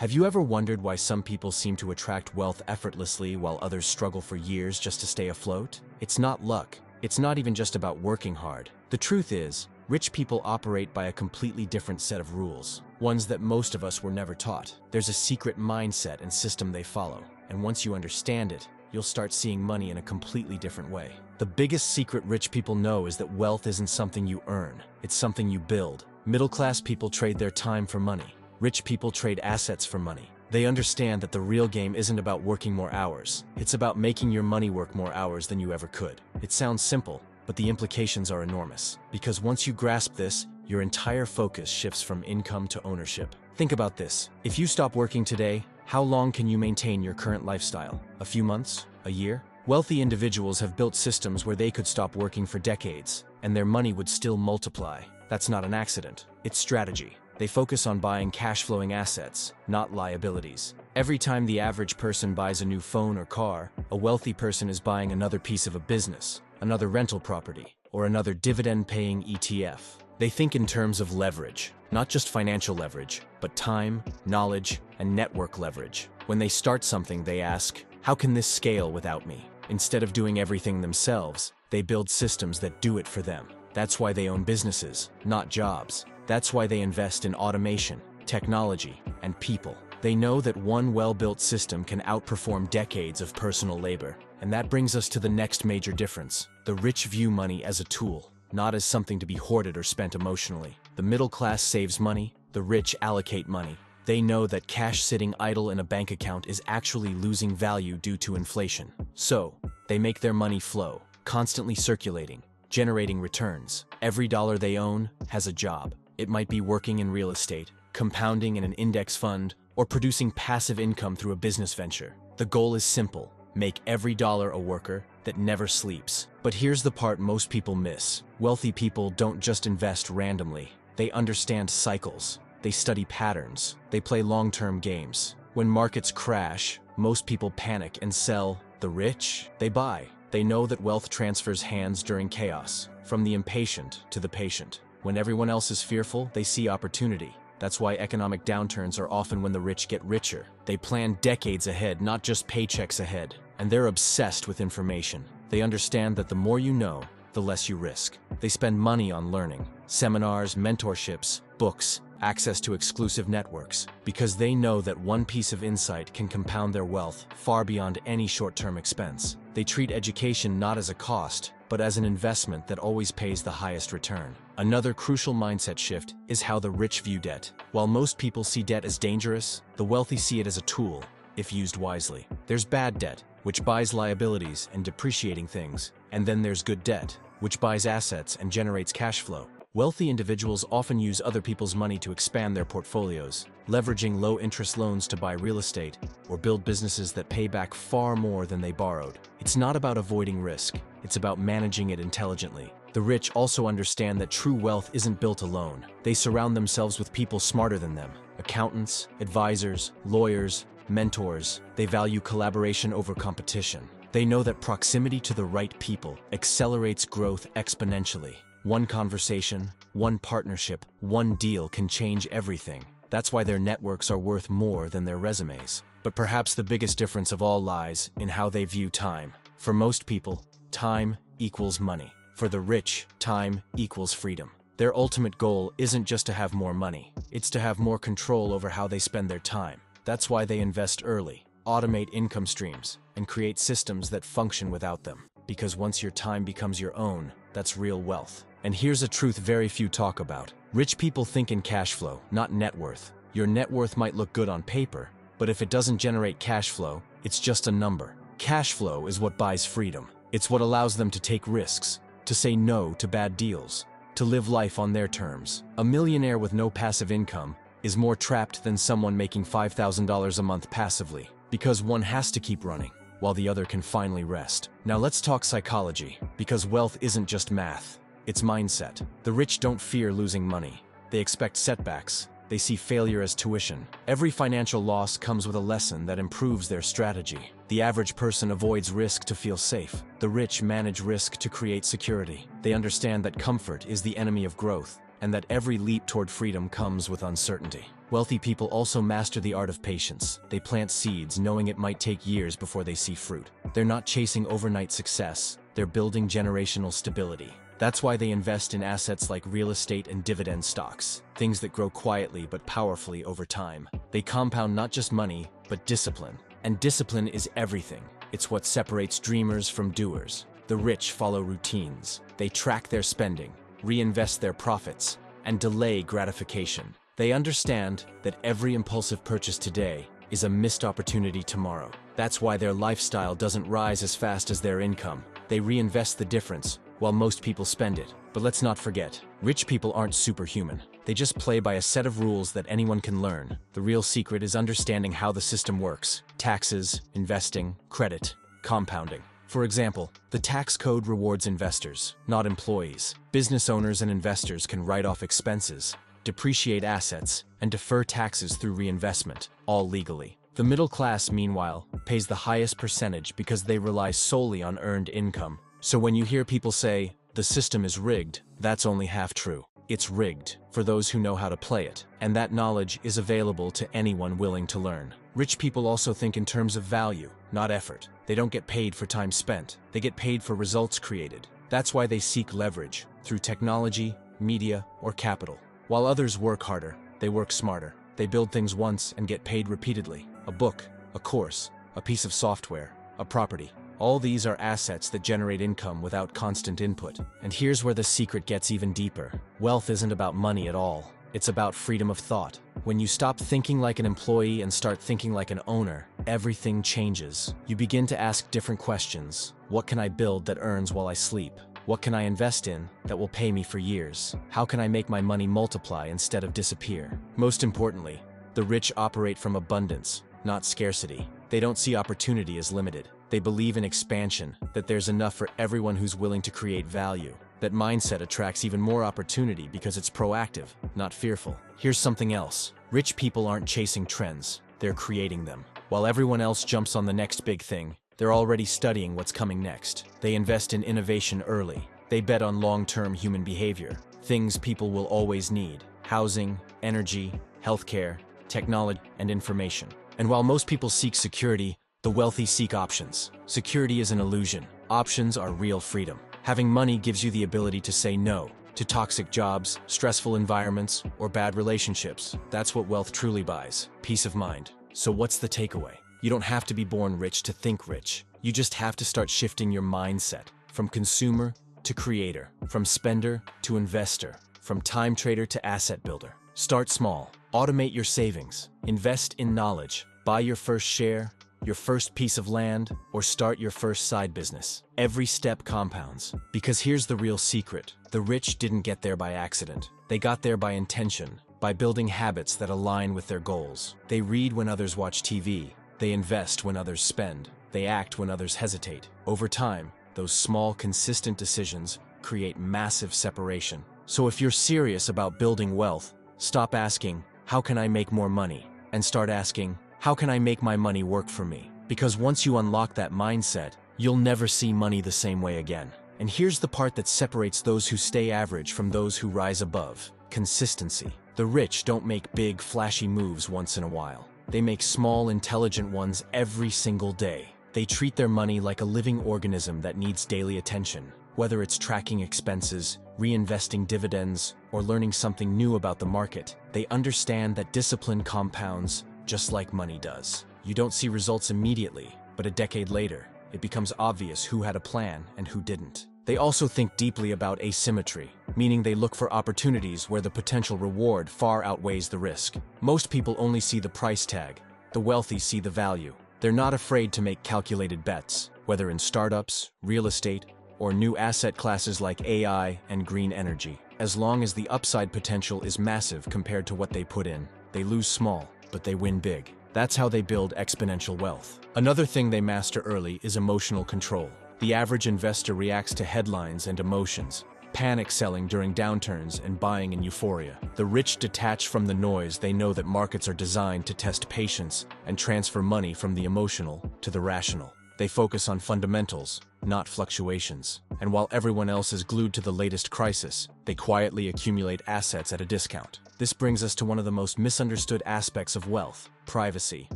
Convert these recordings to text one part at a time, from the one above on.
Have you ever wondered why some people seem to attract wealth effortlessly while others struggle for years just to stay afloat? It's not luck. It's not even just about working hard. The truth is, rich people operate by a completely different set of rules, ones that most of us were never taught. There's a secret mindset and system they follow, and once you understand it, you'll start seeing money in a completely different way. The biggest secret rich people know is that wealth isn't something you earn, it's something you build. Middle-class people trade their time for money. Rich people trade assets for money. They understand that the real game isn't about working more hours. It's about making your money work more hours than you ever could. It sounds simple, but the implications are enormous. Because once you grasp this, your entire focus shifts from income to ownership. Think about this. If you stop working today, how long can you maintain your current lifestyle? A few months? A year? Wealthy individuals have built systems where they could stop working for decades, and their money would still multiply. That's not an accident. It's strategy. They focus on buying cash-flowing assets, not liabilities. Every time the average person buys a new phone or car, a wealthy person is buying another piece of a business, another rental property, or another dividend-paying ETF. They think in terms of leverage, not just financial leverage, but time, knowledge, and network leverage. When they start something, they ask, how can this scale without me? Instead of doing everything themselves, they build systems that do it for them. That's why they own businesses, not jobs. That's why they invest in automation, technology, and people. They know that one well-built system can outperform decades of personal labor. And that brings us to the next major difference. The rich view money as a tool, not as something to be hoarded or spent emotionally. The middle class saves money, the rich allocate money. They know that cash sitting idle in a bank account is actually losing value due to inflation. So, they make their money flow, constantly circulating, generating returns. Every dollar they own has a job. It might be working in real estate, compounding in an index fund, or producing passive income through a business venture. The goal is simple: make every dollar a worker that never sleeps. But here's the part most people miss. Wealthy people don't just invest randomly. They understand cycles. They study patterns. They play long-term games. When markets crash, most people panic and sell. The rich, they buy. They know that wealth transfers hands during chaos, from the impatient to the patient. When everyone else is fearful, they see opportunity. That's why economic downturns are often when the rich get richer. They plan decades ahead, not just paychecks ahead. And they're obsessed with information. They understand that the more you know, the less you risk. They spend money on learning, seminars, mentorships, books, access to exclusive networks, because they know that one piece of insight can compound their wealth far beyond any short-term expense. They treat education not as a cost, but as an investment that always pays the highest return. Another crucial mindset shift is how the rich view debt. While most people see debt as dangerous, the wealthy see it as a tool, if used wisely. There's bad debt, which buys liabilities and depreciating things, and then there's good debt, which buys assets and generates cash flow. Wealthy individuals often use other people's money to expand their portfolios, leveraging low-interest loans to buy real estate or build businesses that pay back far more than they borrowed. It's not about avoiding risk, it's about managing it intelligently. The rich also understand that true wealth isn't built alone. They surround themselves with people smarter than them: accountants, advisors, lawyers, mentors. They value collaboration over competition. They know that proximity to the right people accelerates growth exponentially. One conversation, one partnership, one deal can change everything. That's why their networks are worth more than their resumes. But perhaps the biggest difference of all lies in how they view time. For most people, time equals money. For the rich, time equals freedom. Their ultimate goal isn't just to have more money. It's to have more control over how they spend their time. That's why they invest early, automate income streams, and create systems that function without them. Because once your time becomes your own, that's real wealth. And here's a truth very few talk about. Rich people think in cash flow, not net worth. Your net worth might look good on paper, but if it doesn't generate cash flow, it's just a number. Cash flow is what buys freedom. It's what allows them to take risks, to say no to bad deals, to live life on their terms. A millionaire with no passive income is more trapped than someone making $5,000 a month passively, because one has to keep running, while the other can finally rest. Now let's talk psychology, because wealth isn't just math. It's mindset. The rich don't fear losing money. They expect setbacks. They see failure as tuition. Every financial loss comes with a lesson that improves their strategy. The average person avoids risk to feel safe. The rich manage risk to create security. They understand that comfort is the enemy of growth. and that every leap toward freedom comes with uncertainty. Wealthy people also master the art of patience. They plant seeds knowing it might take years before they see fruit. They're not chasing overnight success, they're building generational stability. That's why they invest in assets like real estate and dividend stocks, things that grow quietly but powerfully over time. They compound not just money, but discipline. And discipline is everything. It's what separates dreamers from doers. The rich follow routines. They track their spending, reinvest their profits, and delay gratification. They understand that every impulsive purchase today is a missed opportunity tomorrow. That's why their lifestyle doesn't rise as fast as their income. They reinvest the difference, while most people spend it. But let's not forget, rich people aren't superhuman. They just play by a set of rules that anyone can learn. The real secret is understanding how the system works: taxes, investing, credit, compounding. For example, the tax code rewards investors, not employees. Business owners and investors can write off expenses, depreciate assets, and defer taxes through reinvestment, all legally. The middle class, meanwhile, pays the highest percentage because they rely solely on earned income. So when you hear people say, the system is rigged, that's only half true. It's rigged for those who know how to play it, and that knowledge is available to anyone willing to learn. Rich people also think in terms of value, not effort. They don't get paid for time spent. They get paid for results created. That's why they seek leverage, through technology, media, or capital. While others work harder, they work smarter. They build things once and get paid repeatedly. A book, a course, a piece of software, a property. All these are assets that generate income without constant input. And here's where the secret gets even deeper. Wealth isn't about money at all. It's about freedom of thought. When you stop thinking like an employee and start thinking like an owner, everything changes. You begin to ask different questions. What can I build that earns while I sleep? What can I invest in that will pay me for years? How can I make my money multiply instead of disappear? Most importantly, the rich operate from abundance, not scarcity. They don't see opportunity as limited. They believe in expansion, that there's enough for everyone who's willing to create value. That mindset attracts even more opportunity because it's proactive, not fearful. Here's something else. Rich people aren't chasing trends, they're creating them. While everyone else jumps on the next big thing, they're already studying what's coming next. They invest in innovation early. They bet on long-term human behavior, things people will always need: housing, energy, healthcare, technology, and information. And while most people seek security, the wealthy seek options. Security is an illusion. Options are real freedom. Having money gives you the ability to say no to toxic jobs, stressful environments, or bad relationships. That's what wealth truly buys: peace of mind. So what's the takeaway? You don't have to be born rich to think rich. You just have to start shifting your mindset from consumer to creator, from spender to investor, from time trader to asset builder. Start small. Automate your savings. Invest in knowledge. Buy your first share, your first piece of land, or start your first side business. Every step compounds. Because here's the real secret. The rich didn't get there by accident. They got there by intention, by building habits that align with their goals. They read when others watch TV. They invest when others spend. They act when others hesitate. Over time, those small, consistent decisions create massive separation. So if you're serious about building wealth, stop asking, how can I make more money? And start asking, how can I make my money work for me? Because once you unlock that mindset, you'll never see money the same way again. And here's the part that separates those who stay average from those who rise above: consistency. The rich don't make big, flashy moves once in a while. They make small, intelligent ones every single day. They treat their money like a living organism that needs daily attention. Whether it's tracking expenses, reinvesting dividends, or learning something new about the market, they understand that discipline compounds just like money does. You don't see results immediately, but a decade later, it becomes obvious who had a plan and who didn't. They also think deeply about asymmetry, meaning they look for opportunities where the potential reward far outweighs the risk. Most people only see the price tag. The wealthy see the value. They're not afraid to make calculated bets, whether in startups, real estate, or new asset classes like AI and green energy. As long as the upside potential is massive compared to what they put in, they lose small, but they win big. That's how they build exponential wealth. Another thing they master early is emotional control. The average investor reacts to headlines and emotions, panic selling during downturns and buying in euphoria. The rich detach from the noise. They know that markets are designed to test patience and transfer money from the emotional to the rational. They focus on fundamentals, not fluctuations. And while everyone else is glued to the latest crisis, they quietly accumulate assets at a discount. This brings us to one of the most misunderstood aspects of wealth: privacy.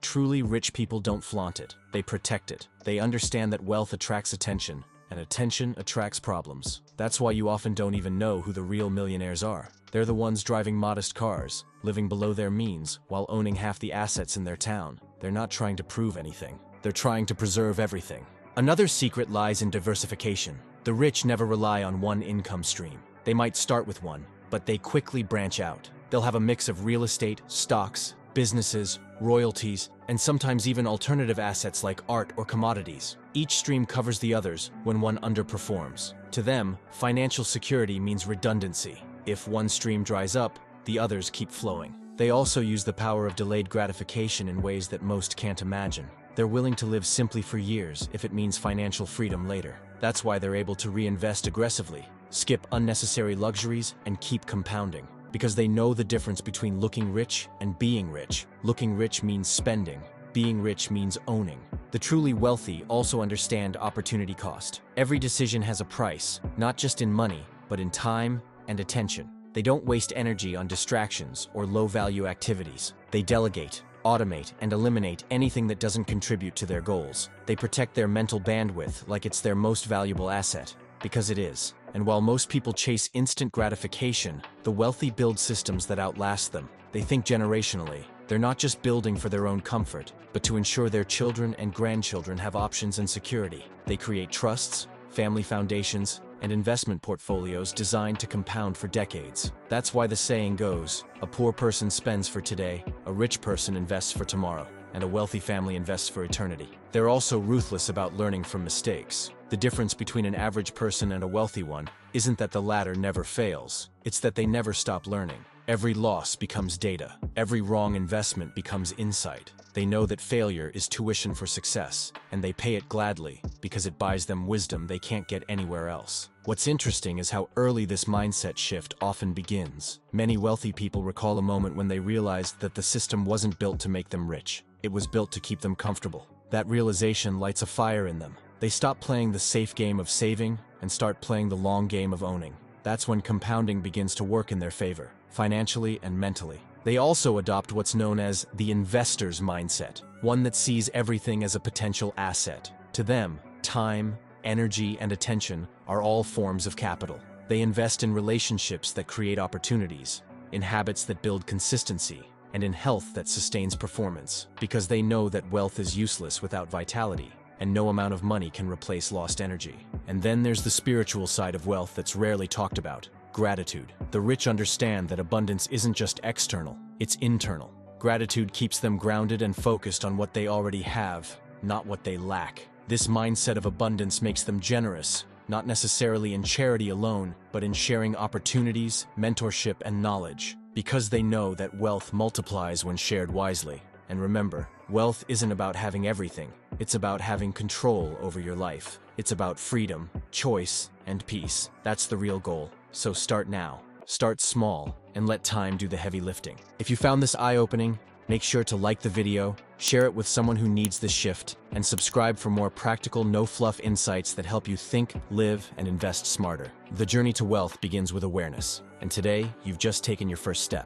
Truly rich people don't flaunt it. They protect it. They understand that wealth attracts attention, and attention attracts problems. That's why you often don't even know who the real millionaires are. They're the ones driving modest cars, living below their means, while owning half the assets in their town. They're not trying to prove anything. They're trying to preserve everything. Another secret lies in diversification. The rich never rely on one income stream. They might start with one, but they quickly branch out. They'll have a mix of real estate, stocks, businesses, royalties, and sometimes even alternative assets like art or commodities. Each stream covers the others when one underperforms. To them, financial security means redundancy. If one stream dries up, the others keep flowing. They also use the power of delayed gratification in ways that most can't imagine. They're willing to live simply for years if it means financial freedom later. That's why they're able to reinvest aggressively, skip unnecessary luxuries, and keep compounding. Because they know the difference between looking rich and being rich. Looking rich means spending. Being rich means owning. The truly wealthy also understand opportunity cost. Every decision has a price, not just in money, but in time and attention. They don't waste energy on distractions or low-value activities. They delegate, automate, and eliminate anything that doesn't contribute to their goals. They protect their mental bandwidth like it's their most valuable asset, because it is. And while most people chase instant gratification, the wealthy build systems that outlast them. They think generationally. They're not just building for their own comfort, but to ensure their children and grandchildren have options and security. They create trusts, family foundations, and investment portfolios designed to compound for decades. That's why the saying goes, a poor person spends for today, a rich person invests for tomorrow, and a wealthy family invests for eternity. They're also ruthless about learning from mistakes. The difference between an average person and a wealthy one isn't that the latter never fails, it's that they never stop learning. Every loss becomes data. Every wrong investment becomes insight. They know that failure is tuition for success, and they pay it gladly because it buys them wisdom they can't get anywhere else. What's interesting is how early this mindset shift often begins. Many wealthy people recall a moment when they realized that the system wasn't built to make them rich. It was built to keep them comfortable. That realization lights a fire in them. They stop playing the safe game of saving and start playing the long game of owning. That's when compounding begins to work in their favor, financially and mentally. They also adopt what's known as the investor's mindset, one that sees everything as a potential asset. To them, time, energy, and attention are all forms of capital. They invest in relationships that create opportunities, in habits that build consistency, and in health that sustains performance, because they know that wealth is useless without vitality, and no amount of money can replace lost energy. And then there's the spiritual side of wealth that's rarely talked about: gratitude. The rich understand that abundance isn't just external, it's internal. Gratitude keeps them grounded and focused on what they already have, not what they lack. This mindset of abundance makes them generous, not necessarily in charity alone, but in sharing opportunities, mentorship, and knowledge, because they know that wealth multiplies when shared wisely. And remember, wealth isn't about having everything, it's about having control over your life. It's about freedom, choice, and peace. That's the real goal. So start now. Start small, and let time do the heavy lifting. If you found this eye-opening, make sure to like the video, share it with someone who needs this shift, and subscribe for more practical, no-fluff insights that help you think, live, and invest smarter. The journey to wealth begins with awareness, and today, you've just taken your first step.